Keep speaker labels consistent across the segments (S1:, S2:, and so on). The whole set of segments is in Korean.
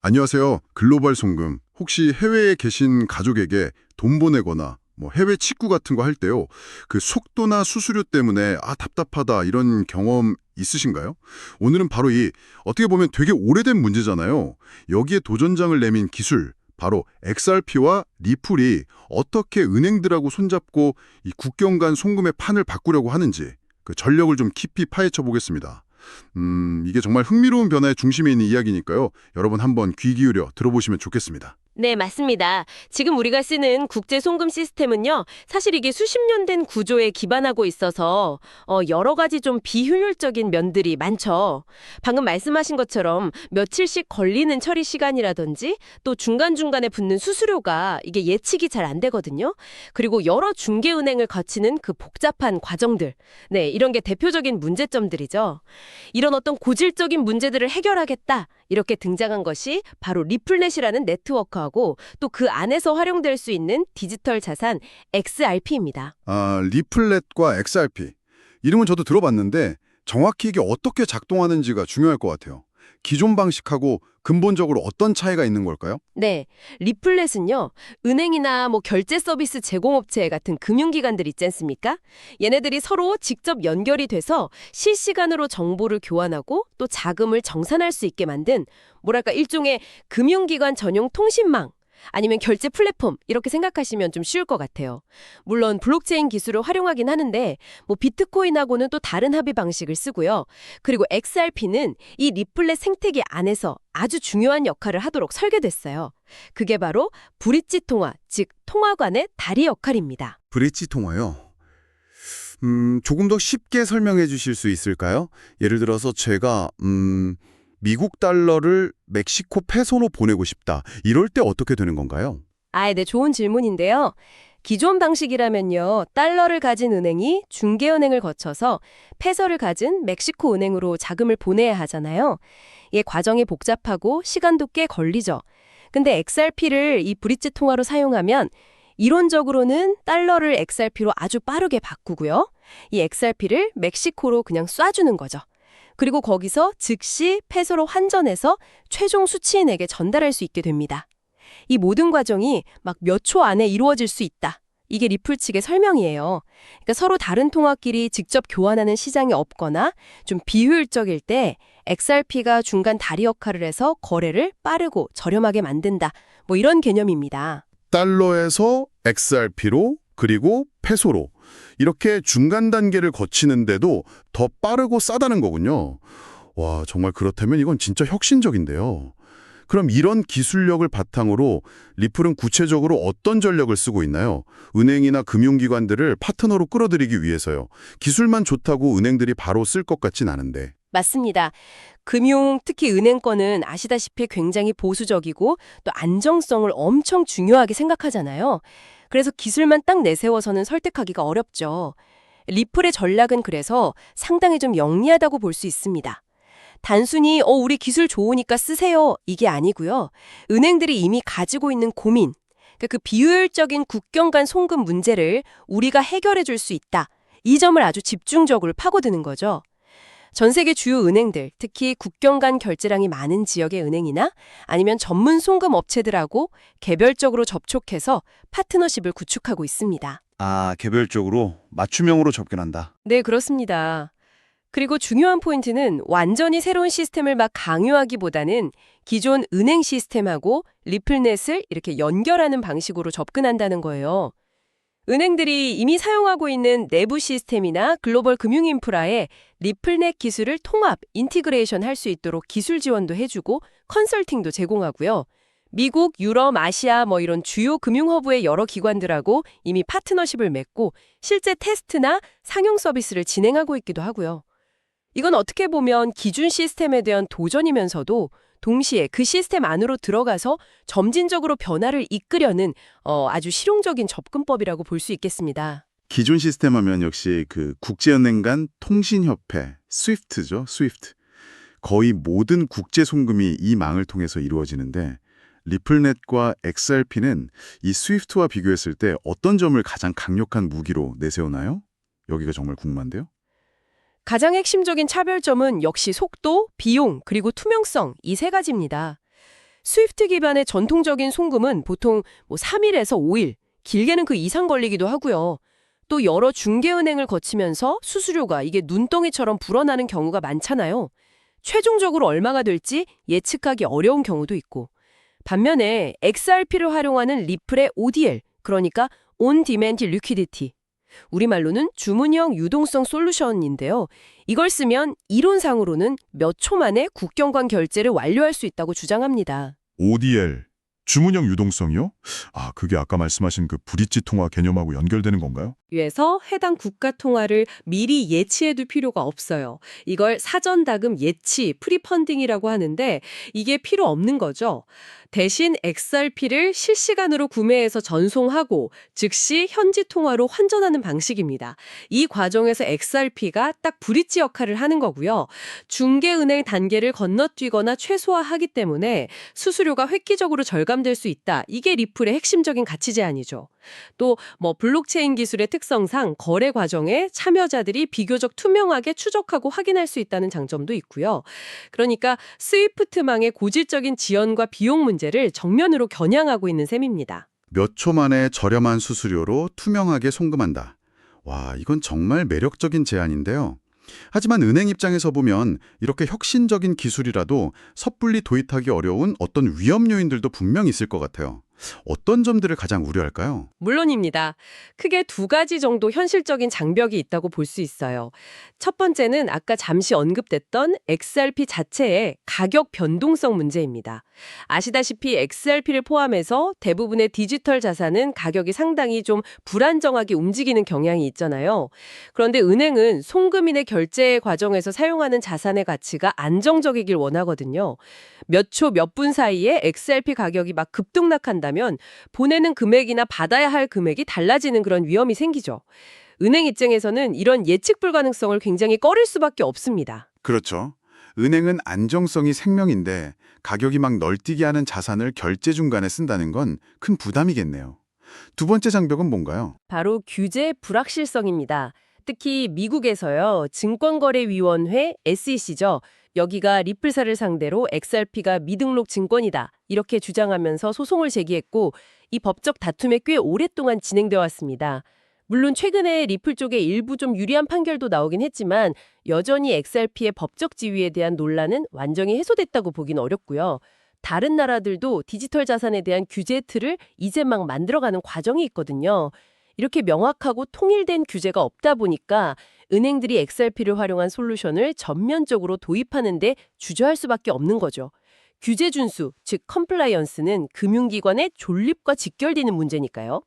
S1: 안녕하세요. 글로벌 송금. 혹시 해외에 계신 가족에게 돈 보내거나 해외 직구 같은 거 할 때요. 그 속도나 수수료 때문에 답답하다 이런 경험 있으신가요? 오늘은 바로 어떻게 보면 되게 오래된 문제잖아요. 여기에 도전장을 내민 기술, 바로 XRP와 리플이 어떻게 은행들하고 손잡고 이 국경 간 송금의 판을 바꾸려고 하는지 그 전력을 좀 깊이 파헤쳐 보겠습니다. 이게 정말 흥미로운 변화의 중심에 있는 이야기니까요. 여러분 한번 귀 기울여 들어보시면 좋겠습니다.
S2: 네, 맞습니다. 지금 우리가 쓰는 국제 송금 시스템은요, 사실 이게 수십 년 된 구조에 기반하고 있어서 여러 가지 좀 비효율적인 면들이 많죠. 방금 말씀하신 것처럼 며칠씩 걸리는 처리 시간이라든지 또 중간중간에 붙는 수수료가 이게 예측이 잘 안 되거든요. 그리고 여러 중개은행을 거치는 그 복잡한 과정들. 네, 이런 게 대표적인 문제점들이죠. 이런 어떤 고질적인 문제들을 해결하겠다. 이렇게 등장한 것이 바로 리플넷이라는 네트워크하고 또 그 안에서 활용될 수 있는 디지털 자산 XRP입니다.
S1: 리플렛과 XRP. 이름은 저도 들어봤는데 정확히 이게 어떻게 작동하는지가 중요할 것 같아요. 기존 방식하고 근본적으로 어떤 차이가 있는 걸까요?
S2: 네, 리플렛은요, 은행이나 결제 서비스 제공업체 같은 금융기관들 있지 않습니까? 얘네들이 서로 직접 연결이 돼서 실시간으로 정보를 교환하고 또 자금을 정산할 수 있게 만든 뭐랄까 일종의 금융기관 전용 통신망. 아니면 결제 플랫폼 이렇게 생각하시면 좀 쉬울 것 같아요. 물론 블록체인 기술을 활용하긴 하는데 비트코인하고는 또 다른 합의 방식을 쓰고요. 그리고 XRP는 이 리플렛 생태계 안에서 아주 중요한 역할을 하도록 설계됐어요. 그게 바로 브릿지 통화, 즉 통화 간의 다리 역할입니다.
S1: 브릿지 통화요. 조금 더 쉽게 설명해 주실 수 있을까요? 예를 들어서 제가 미국 달러를 멕시코 페소로 보내고 싶다. 이럴 때 어떻게 되는 건가요?
S2: 네, 좋은 질문인데요. 기존 방식이라면요, 달러를 가진 은행이 중개은행을 거쳐서 페소를 가진 멕시코 은행으로 자금을 보내야 하잖아요. 이 과정이 복잡하고 시간도 꽤 걸리죠. 근데 XRP를 이 브릿지 통화로 사용하면 이론적으로는 달러를 XRP로 아주 빠르게 바꾸고요. 이 XRP를 멕시코로 그냥 쏴주는 거죠. 그리고 거기서 즉시 페소로 환전해서 최종 수취인에게 전달할 수 있게 됩니다. 이 모든 과정이 막 몇 초 안에 이루어질 수 있다. 이게 리플 측의 설명이에요. 그러니까 서로 다른 통화끼리 직접 교환하는 시장이 없거나 좀 비효율적일 때 XRP가 중간 다리 역할을 해서 거래를 빠르고 저렴하게 만든다. 이런 개념입니다.
S1: 달러에서 XRP로 그리고 페소로 이렇게 중간 단계를 거치는데도 더 빠르고 싸다는 거군요. 와, 정말 그렇다면 이건 진짜 혁신적인데요. 그럼 이런 기술력을 바탕으로 리플은 구체적으로 어떤 전략을 쓰고 있나요? 은행이나 금융기관들을 파트너로 끌어들이기 위해서요. 기술만 좋다고 은행들이 바로 쓸 것 같진 않은데.
S2: 맞습니다. 금융, 특히 은행권은 아시다시피 굉장히 보수적이고 또 안정성을 엄청 중요하게 생각하잖아요. 그래서 기술만 딱 내세워서는 설득하기가 어렵죠. 리플의 전략은 그래서 상당히 좀 영리하다고 볼 수 있습니다. 단순히 우리 기술 좋으니까 쓰세요 이게 아니고요. 은행들이 이미 가지고 있는 고민, 그러니까 그 비효율적인 국경 간 송금 문제를 우리가 해결해 줄 수 있다. 이 점을 아주 집중적으로 파고드는 거죠. 전 세계 주요 은행들, 특히 국경 간 결제량이 많은 지역의 은행이나 아니면 전문 송금 업체들하고 개별적으로 접촉해서 파트너십을 구축하고 있습니다.
S1: 개별적으로 맞춤형으로 접근한다.
S2: 네, 그렇습니다. 그리고 중요한 포인트는 완전히 새로운 시스템을 막 강요하기보다는 기존 은행 시스템하고 리플넷을 이렇게 연결하는 방식으로 접근한다는 거예요. 은행들이 이미 사용하고 있는 내부 시스템이나 글로벌 금융 인프라에 리플넷 기술을 통합, 인티그레이션 할 수 있도록 기술 지원도 해주고 컨설팅도 제공하고요. 미국, 유럽, 아시아 이런 주요 금융 허브의 여러 기관들하고 이미 파트너십을 맺고 실제 테스트나 상용 서비스를 진행하고 있기도 하고요. 이건 어떻게 보면 기존 시스템에 대한 도전이면서도 동시에 그 시스템 안으로 들어가서 점진적으로 변화를 이끌려는 아주 실용적인 접근법이라고 볼 수 있겠습니다.
S1: 기존 시스템 하면 역시 그 국제은행 간 통신협회, 스위프트죠, 스위프트. 거의 모든 국제 송금이 이 망을 통해서 이루어지는데 리플넷과 XRP는 이 스위프트와 비교했을 때 어떤 점을 가장 강력한 무기로 내세우나요? 여기가 정말 궁금한데요.
S2: 가장 핵심적인 차별점은 역시 속도, 비용, 그리고 투명성 이 세 가지입니다. 스위프트 기반의 전통적인 송금은 보통 3일에서 5일, 길게는 그 이상 걸리기도 하고요. 또 여러 중개은행을 거치면서 수수료가 이게 눈덩이처럼 불어나는 경우가 많잖아요. 최종적으로 얼마가 될지 예측하기 어려운 경우도 있고. 반면에 XRP를 활용하는 리플의 ODL, 그러니까 On Demand Liquidity, 우리말로는 주문형 유동성 솔루션인데요. 이걸 쓰면 이론상으로는 몇 초 만에 국경간 결제를 완료할 수 있다고 주장합니다.
S3: ODL, 주문형 유동성이요? 아, 그게 아까 말씀하신 그 브릿지 통화 개념하고 연결되는 건가요?
S4: 위해서 해당 국가 통화를 미리 예치해둘 필요가 없어요. 이걸 사전 다금 예치, 프리펀딩이라고 하는데 이게 필요 없는 거죠. 대신 XRP를 실시간으로 구매해서 전송하고 즉시 현지 통화로 환전하는 방식입니다. 이 과정에서 XRP가 딱 브릿지 역할을 하는 거고요. 중개은행 단계를 건너뛰거나 최소화하기 때문에 수수료가 획기적으로 절감될 수 있다. 이게 리플의 핵심적인 가치 제한이죠. 또 블록체인 기술의 특성상 거래 과정에 참여자들이 비교적 투명하게 추적하고 확인할 수 있다는 장점도 있고요. 그러니까 스위프트망의 고질적인 지연과 비용 문제를 정면으로 겨냥하고 있는 셈입니다.
S1: 몇 초 만에 저렴한 수수료로 투명하게 송금한다. 와, 이건 정말 매력적인 제안인데요. 하지만 은행 입장에서 보면 이렇게 혁신적인 기술이라도 섣불리 도입하기 어려운 어떤 위험 요인들도 분명히 있을 것 같아요. 어떤 점들을 가장 우려할까요?
S4: 물론입니다. 크게 두 가지 정도 현실적인 장벽이 있다고 볼 수 있어요. 첫 번째는 아까 잠시 언급됐던 XRP 자체의 가격 변동성 문제입니다. 아시다시피 XRP를 포함해서 대부분의 디지털 자산은 가격이 상당히 좀 불안정하게 움직이는 경향이 있잖아요. 그런데 은행은 송금인의 결제 과정에서 사용하는 자산의 가치가 안정적이길 원하거든요. 몇 초, 몇 분 사이에 XRP 가격이 막 급등락한다면 보내는 금액이나 받아야 할 금액이 달라지는 그런 위험이 생기죠. 은행 입장에서는 이런 예측 불가능성을 굉장히 꺼릴 수밖에 없습니다.
S5: 그렇죠. 은행은 안정성이 생명인데 가격이 막 널뛰게 하는 자산을 결제 중간에 쓴다는 건 큰 부담이겠네요. 두 번째 장벽은 뭔가요?
S2: 바로 규제 불확실성입니다. 특히 미국에서요. 증권거래위원회 SEC죠. 여기가 리플사를 상대로 XRP가 미등록 증권이다. 이렇게 주장하면서 소송을 제기했고 이 법적 다툼에 꽤 오랫동안 진행되어 왔습니다. 물론 최근에 리플 쪽에 일부 좀 유리한 판결도 나오긴 했지만 여전히 XRP의 법적 지위에 대한 논란은 완전히 해소됐다고 보긴 어렵고요. 다른 나라들도 디지털 자산에 대한 규제 틀을 이제 막 만들어가는 과정이 있거든요. 이렇게 명확하고 통일된 규제가 없다 보니까 은행들이 XRP를 활용한 솔루션을 전면적으로 도입하는 데 주저할 수밖에 없는 거죠. 규제 준수, 즉 컴플라이언스는 금융기관의 존립과 직결되는 문제니까요.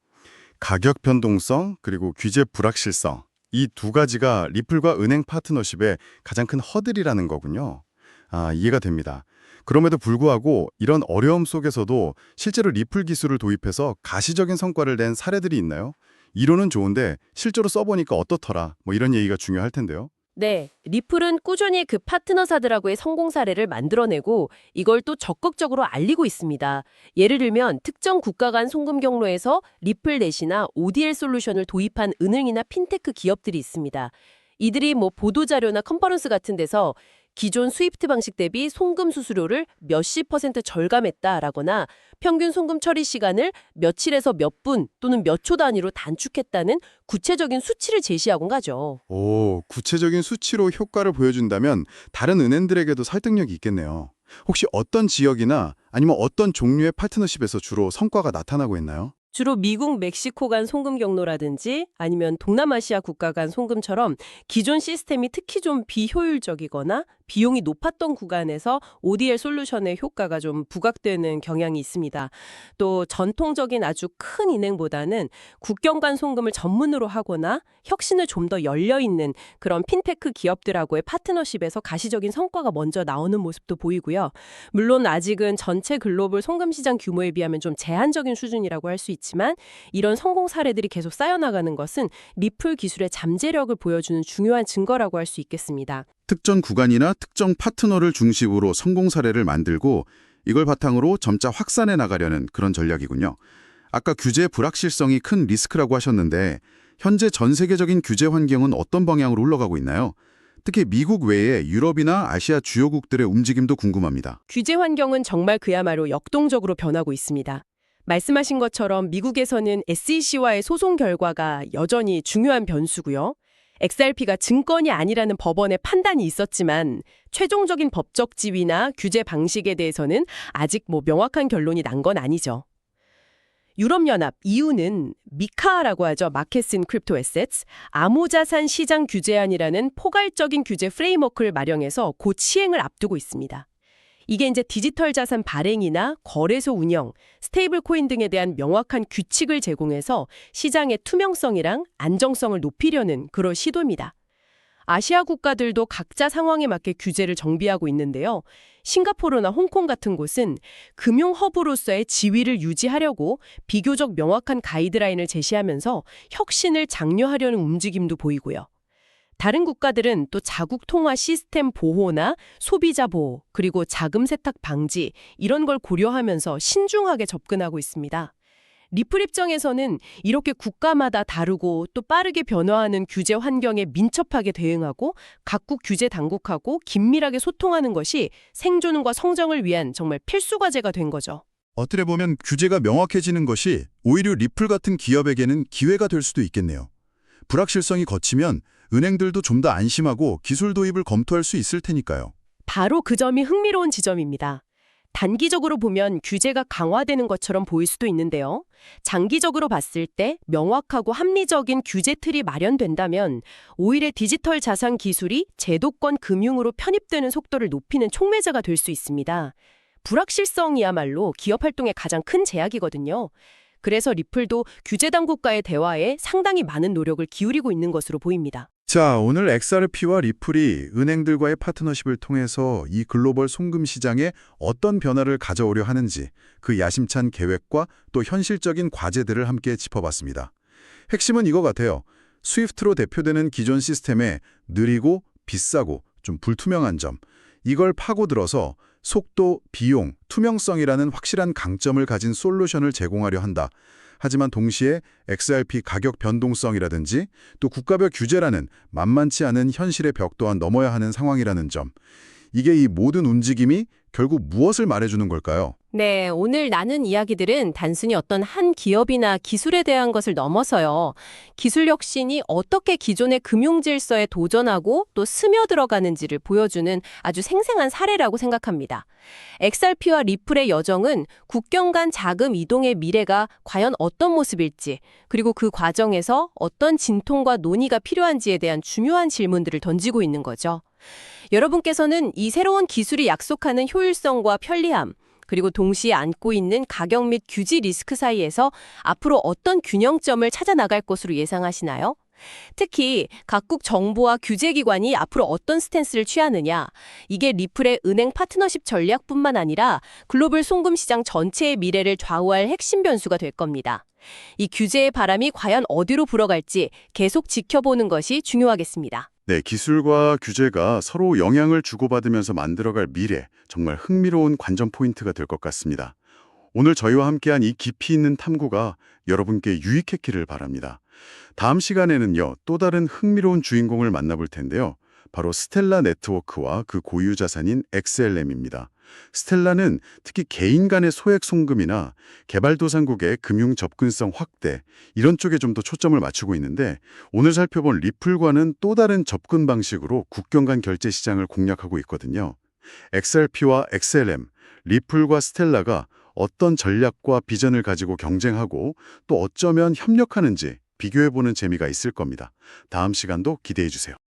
S1: 가격 변동성 그리고 규제 불확실성, 이 두 가지가 리플과 은행 파트너십의 가장 큰 허들이라는 거군요. 아, 이해가 됩니다. 그럼에도 불구하고 이런 어려움 속에서도 실제로 리플 기술을 도입해서 가시적인 성과를 낸 사례들이 있나요? 이론은 좋은데 실제로 써보니까 어떻더라, 이런 얘기가 중요할 텐데요.
S2: 네, 리플은 꾸준히 그 파트너사들하고의 성공 사례를 만들어내고 이걸 또 적극적으로 알리고 있습니다. 예를 들면 특정 국가 간 송금 경로에서 리플 넷이나 ODL 솔루션을 도입한 은행이나 핀테크 기업들이 있습니다. 이들이 보도자료나 컨퍼런스 같은 데서 기존 스위프트 방식 대비 송금 수수료를 몇십 % 절감했다라거나 평균 송금 처리 시간을 며칠에서 몇 분 또는 몇 초 단위로 단축했다는 구체적인 수치를 제시하곤 가죠.
S1: 오, 구체적인 수치로 효과를 보여준다면 다른 은행들에게도 설득력이 있겠네요. 혹시 어떤 지역이나 아니면 어떤 종류의 파트너십에서 주로 성과가 나타나고 있나요?
S2: 주로 미국, 멕시코 간 송금 경로라든지 아니면 동남아시아 국가 간 송금처럼 기존 시스템이 특히 좀 비효율적이거나 비용이 높았던 구간에서 ODL 솔루션의 효과가 좀 부각되는 경향이 있습니다. 또 전통적인 아주 큰 은행보다는 국경 간 송금을 전문으로 하거나 혁신을 좀 더 열려있는 그런 핀테크 기업들하고의 파트너십에서 가시적인 성과가 먼저 나오는 모습도 보이고요. 물론 아직은 전체 글로벌 송금 시장 규모에 비하면 좀 제한적인 수준이라고 할 수 있지만 이런 성공 사례들이 계속 쌓여나가는 것은 리플 기술의 잠재력을 보여주는 중요한 증거라고 할 수 있겠습니다.
S1: 특정 구간이나 특정 파트너를 중심으로 성공 사례를 만들고 이걸 바탕으로 점차 확산해 나가려는 그런 전략이군요. 아까 규제 불확실성이 큰 리스크라고 하셨는데 현재 전 세계적인 규제 환경은 어떤 방향으로 흘러가고 있나요? 특히 미국 외에 유럽이나 아시아 주요국들의 움직임도 궁금합니다.
S4: 규제 환경은 정말 그야말로 역동적으로 변하고 있습니다. 말씀하신 것처럼 미국에서는 SEC와의 소송 결과가 여전히 중요한 변수고요. XRP가 증권이 아니라는 법원의 판단이 있었지만 최종적인 법적 지위나 규제 방식에 대해서는 아직 명확한 결론이 난 건 아니죠. 유럽연합 EU는 미카라고 하죠. 마켓 인 크립토 에셋스, 암호자산 시장 규제안이라는 포괄적인 규제 프레임워크를 마련해서 곧 시행을 앞두고 있습니다. 이게 이제 디지털 자산 발행이나 거래소 운영, 스테이블 코인 등에 대한 명확한 규칙을 제공해서 시장의 투명성이랑 안정성을 높이려는 그런 시도입니다. 아시아 국가들도 각자 상황에 맞게 규제를 정비하고 있는데요. 싱가포르나 홍콩 같은 곳은 금융 허브로서의 지위를 유지하려고 비교적 명확한 가이드라인을 제시하면서 혁신을 장려하려는 움직임도 보이고요. 다른 국가들은 또 자국 통화 시스템 보호나 소비자 보호, 그리고 자금 세탁 방지 이런 걸 고려하면서 신중하게 접근하고 있습니다. 리플 입장에서는 이렇게 국가마다 다르고 또 빠르게 변화하는 규제 환경에 민첩하게 대응하고 각국 규제 당국하고 긴밀하게 소통하는 것이 생존과 성장을 위한 정말 필수 과제가 된 거죠.
S3: 어떻게 보면 규제가 명확해지는 것이 오히려 리플 같은 기업에게는 기회가 될 수도 있겠네요. 불확실성이 걷히면 은행들도 좀 더 안심하고 기술 도입을 검토할 수 있을 테니까요.
S4: 바로 그 점이 흥미로운 지점입니다. 단기적으로 보면 규제가 강화되는 것처럼 보일 수도 있는데요. 장기적으로 봤을 때 명확하고 합리적인 규제 틀이 마련된다면 오히려 디지털 자산 기술이 제도권 금융으로 편입되는 속도를 높이는 촉매자가 될 수 있습니다. 불확실성이야말로 기업 활동의 가장 큰 제약이거든요. 그래서 리플도 규제 당국과의 대화에 상당히 많은 노력을 기울이고 있는 것으로 보입니다.
S5: 자, 오늘 XRP와 리플이 은행들과의 파트너십을 통해서 이 글로벌 송금 시장에 어떤 변화를 가져오려 하는지 그 야심찬 계획과 또 현실적인 과제들을 함께 짚어봤습니다. 핵심은 이거 같아요. 스위프트로 대표되는 기존 시스템에 느리고 비싸고 좀 불투명한 점, 이걸 파고들어서 속도, 비용, 투명성이라는 확실한 강점을 가진 솔루션을 제공하려 한다. 하지만 동시에 XRP 가격 변동성이라든지 또 국가별 규제라는 만만치 않은 현실의 벽 또한 넘어야 하는 상황이라는 점. 이게 이 모든 움직임이 결국 무엇을 말해주는 걸까요?
S4: 네, 오늘 나눈 이야기들은 단순히 어떤 한 기업이나 기술에 대한 것을 넘어서요. 기술 혁신이 어떻게 기존의 금융 질서에 도전하고 또 스며들어가는지를 보여주는 아주 생생한 사례라고 생각합니다. XRP와 리플의 여정은 국경 간 자금 이동의 미래가 과연 어떤 모습일지, 그리고 그 과정에서 어떤 진통과 논의가 필요한지에 대한 중요한 질문들을 던지고 있는 거죠. 여러분께서는 이 새로운 기술이 약속하는 효율성과 편리함, 그리고 동시에 안고 있는 가격 및 규제 리스크 사이에서 앞으로 어떤 균형점을 찾아 나갈 것으로 예상하시나요? 특히 각국 정부와 규제기관이 앞으로 어떤 스탠스를 취하느냐, 이게 리플의 은행 파트너십 전략뿐만 아니라 글로벌 송금 시장 전체의 미래를 좌우할 핵심 변수가 될 겁니다. 이 규제의 바람이 과연 어디로 불어갈지 계속 지켜보는 것이 중요하겠습니다.
S5: 네, 기술과 규제가 서로 영향을 주고받으면서 만들어갈 미래, 정말 흥미로운 관전 포인트가 될 것 같습니다. 오늘 저희와 함께한 이 깊이 있는 탐구가 여러분께 유익했기를 바랍니다. 다음 시간에는요, 또 다른 흥미로운 주인공을 만나볼 텐데요. 바로 스텔라 네트워크와 그 고유 자산인 XLM입니다. 스텔라는 특히 개인 간의 소액 송금이나 개발도상국의 금융 접근성 확대, 이런 쪽에 좀 더 초점을 맞추고 있는데, 오늘 살펴본 리플과는 또 다른 접근 방식으로 국경 간 결제 시장을 공략하고 있거든요. XRP와 XLM, 리플과 스텔라가 어떤 전략과 비전을 가지고 경쟁하고 또 어쩌면 협력하는지 비교해보는 재미가 있을 겁니다. 다음 시간도 기대해 주세요.